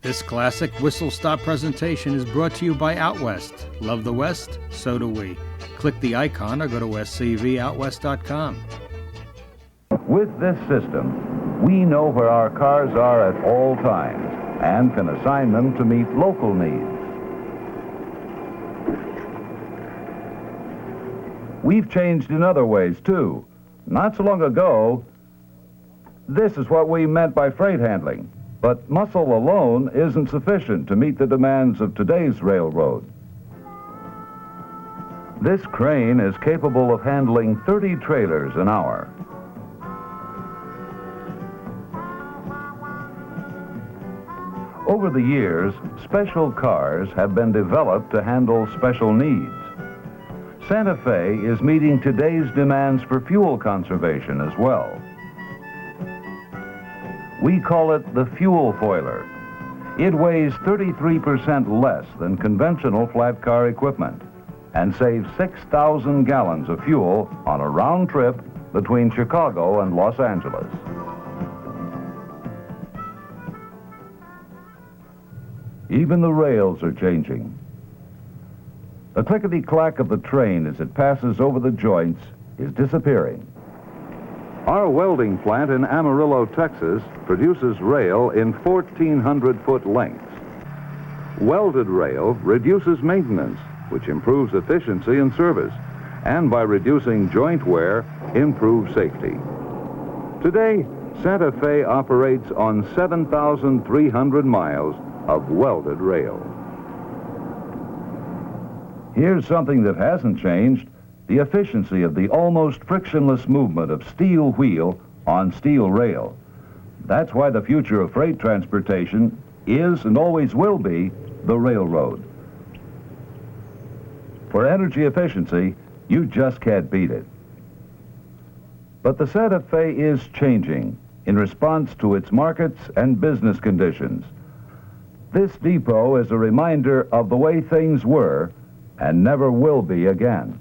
This classic whistle-stop presentation is brought to you by Out West. Love the West? So do we. Click the icon or go to scvoutwest.com. With this system, we know where our cars are at all times and can assign them to meet local needs. We've changed in other ways, too. Not so long ago, this is what we meant by freight handling. But muscle alone isn't sufficient to meet the demands of today's railroad. This crane is capable of handling 30 trailers an hour. Over the years, special cars have been developed to handle special needs. Santa Fe is meeting today's demands for fuel conservation as well. We call it the fuel foiler. It weighs 33% less than conventional flat car equipment and saves 6,000 gallons of fuel on a round trip between Chicago and Los Angeles. Even the rails are changing. The clickety-clack of the train as it passes over the joints is disappearing. Our welding plant in Amarillo, Texas, produces rail in 1,400-foot lengths. Welded rail reduces maintenance, which improves efficiency and service, and by reducing joint wear, improves safety. Today, Santa Fe operates on 7,300 miles of welded rail. Here's something that hasn't changed: the efficiency of the almost frictionless movement of steel wheel on steel rail. That's why the future of freight transportation is and always will be the railroad. For energy efficiency, you just can't beat it. But the Santa Fe is changing in response to its markets and business conditions. This depot is a reminder of the way things were and never will be again.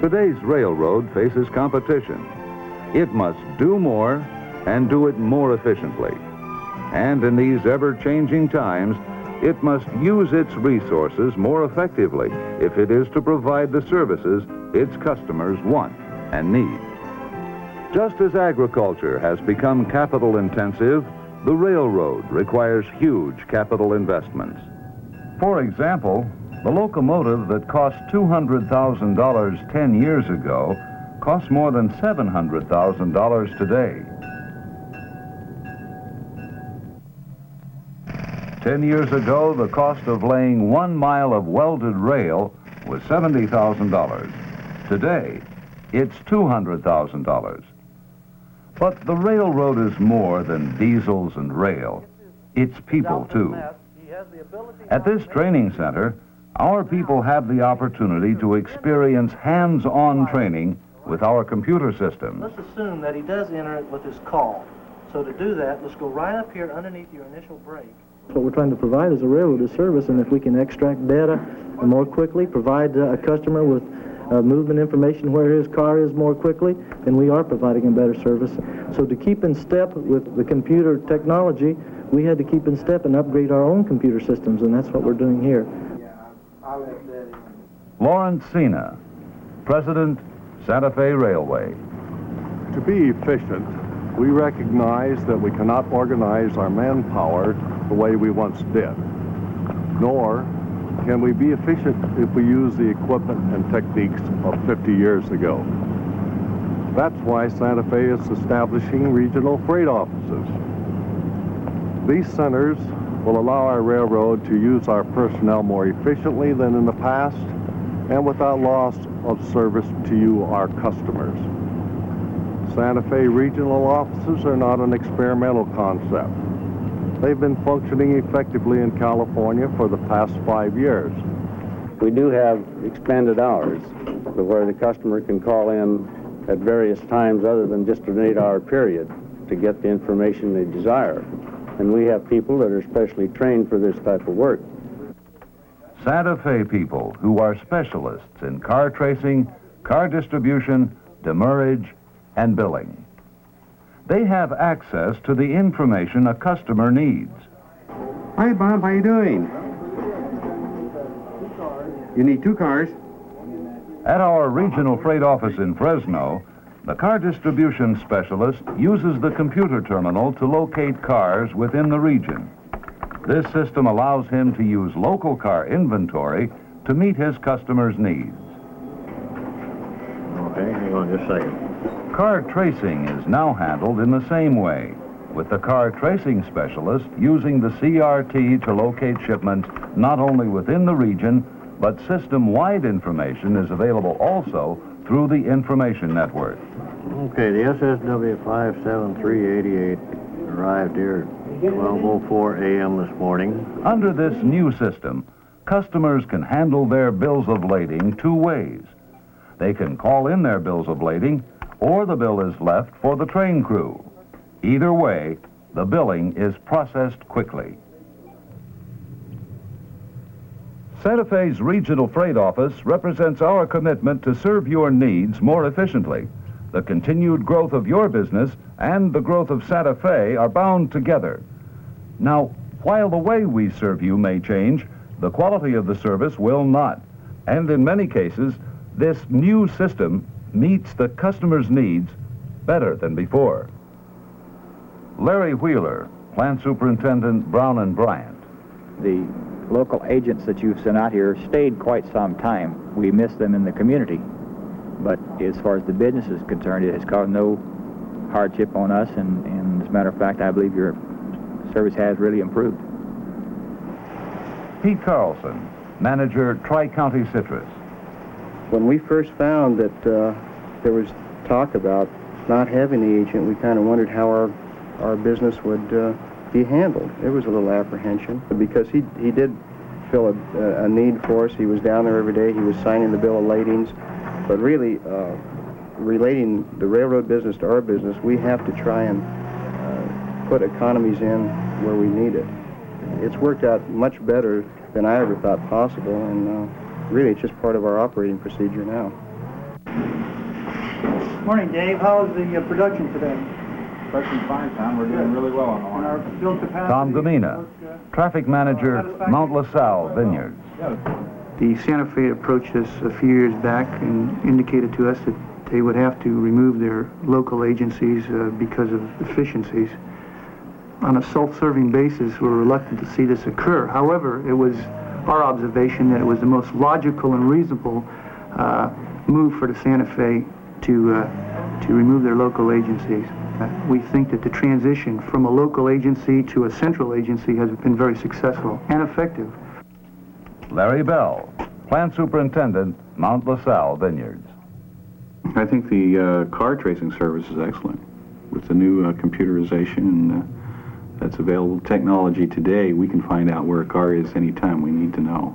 Today's railroad faces competition. It must do more and do it more efficiently. And in these ever-changing times, it must use its resources more effectively if it is to provide the services its customers want and need. Just as agriculture has become capital-intensive, the railroad requires huge capital investments. For example, the locomotive that cost $200,000 10 years ago costs more than $700,000 today. 10 years ago, the cost of laying 1 mile of welded rail was $70,000. Today, it's $200,000. But the railroad is more than diesels and rail. It's people, too. At this training center, our people have the opportunity to experience hands-on training with our computer systems. Let's assume that he does enter it with his call. So to do that, let's go right up here underneath your initial brake. What we're trying to provide is a railroad service, and if we can extract data more quickly, provide a customer with movement information where his car is more quickly, then we are providing a better service. So to keep in step with the computer technology, we had to keep in step and upgrade our own computer systems, and that's what we're doing here. Lawrence Cena, President, Santa Fe Railway. To be efficient, we recognize that we cannot organize our manpower the way we once did, nor can we be efficient if we use the equipment and techniques of 50 years ago. That's why Santa Fe is establishing regional freight offices. These centers will allow our railroad to use our personnel more efficiently than in the past and without loss of service to you, our customers. Santa Fe regional offices are not an experimental concept. They've been functioning effectively in California for the past 5 years. We do have expanded hours where the customer can call in at various times other than just an 8-hour period to get the information they desire. And we have people that are specially trained for this type of work. Santa Fe people who are specialists in car tracing, car distribution, demurrage, and billing. They have access to the information a customer needs Hi, Bob. How you doing? You need 2 cars? At our regional freight office in Fresno, the car distribution specialist uses the computer terminal to locate cars within the region. This system allows him to use local car inventory to meet his customers' needs. Okay, hang on just a second. Car tracing is now handled in the same way, with the car tracing specialist using the CRT to locate shipments not only within the region, but system-wide information is available also through the information network. Okay, the SSW 57388 arrived here at 12:04 a.m. this morning. Under this new system, customers can handle their bills of lading 2 ways. They can call in their bills of lading, or the bill is left for the train crew. Either way, the billing is processed quickly. Santa Fe's Regional Freight Office represents our commitment to serve your needs more efficiently. The continued growth of your business and the growth of Santa Fe are bound together. Now, while the way we serve you may change, the quality of the service will not. And in many cases, this new system meets the customer's needs better than before. Larry Wheeler, Plant Superintendent Brown and Bryant. The local agents that you've sent out here stayed quite some time. We miss them in the community. But as far as the business is concerned, it has caused no hardship on us, and as a matter of fact, I believe your service has really improved. Pete Carlson, Manager, Tri-County Citrus. When we first found that there was talk about not having the agent, we kind of wondered how our business would be handled. There was a little apprehension because he did fill a need for us. He was down there every day. He was signing the bill of ladings. But really, relating the railroad business to our business, we have to try and put economies in where we need it. It's worked out much better than I ever thought possible, and really it's just part of our operating procedure now. Morning, Dave. How is the production today? Production fine, Tom. We're doing really well on our build capacity. Tom Gamina, Traffic Manager, Mount LaSalle Vineyards. The Santa Fe approached us a few years back and indicated to us that they would have to remove their local agencies because of efficiencies. On a self-serving basis, we're reluctant to see this occur. However, it was our observation that it was the most logical and reasonable move for the Santa Fe to remove their local agencies. We think that the transition from a local agency to a central agency has been very successful and effective. Larry Bell, Plant Superintendent, Mount LaSalle Vineyards. I think the car tracing service is excellent. With the new computerization that's available technology today, we can find out where a car is anytime we need to know.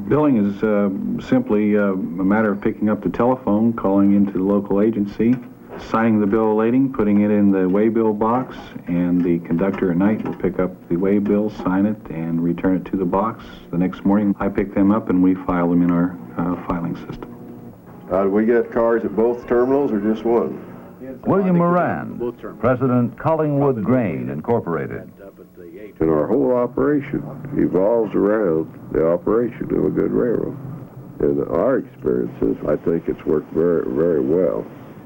Billing is simply a matter of picking up the telephone, calling into the local agency, signing the bill of lading, putting it in the waybill box, and the conductor at night will pick up the waybill, sign it, and return it to the box. The next morning, I pick them up and we file them in our filing system. Do we get cars at both terminals or just one? William Moran, President Collingwood Grain Incorporated. And our whole operation evolves around the operation of a good railroad. In our experiences, I think it's worked very, very well.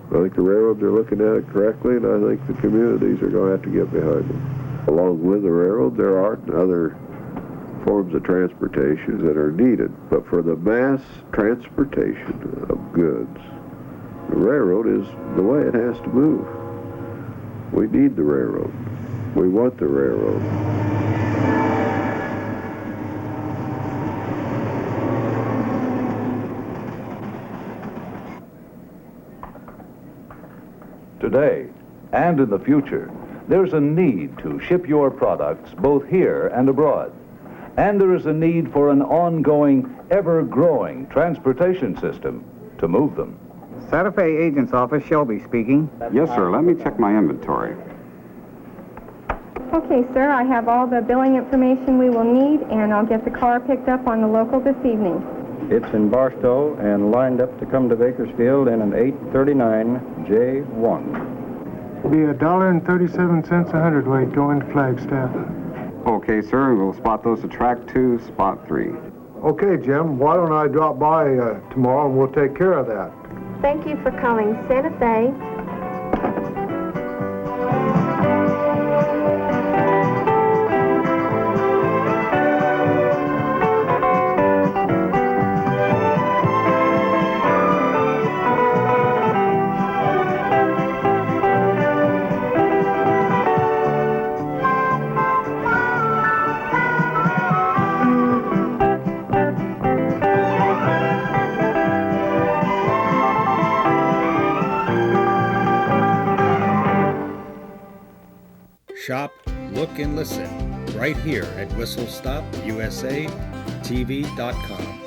I think the railroads are looking at it correctly, and I think the communities are going to have to get behind them. Along with the railroad, there are other forms of transportation that are needed. But for the mass transportation of goods, the railroad is the way it has to move. We need the railroad. We want the railroad. Today, and in the future, there's a need to ship your products both here and abroad. And there is a need for an ongoing, ever-growing transportation system to move them. Santa Fe Agent's Office, Shelby speaking. Yes, sir. Let me check my inventory. Okay, sir, I have all the billing information we will need, and I'll get the car picked up on the local this evening. It's in Barstow and lined up to come to Bakersfield in an 839 J1. It'll be $1.37 a hundredweight going to Flagstaff. Okay. Okay, sir, we'll spot those to track 2, spot 3. Okay, Jim, why don't I drop by tomorrow and we'll take care of that. Thank you for calling Santa Fe. Shop, look, and listen right here at WhistleStopUSATV.com.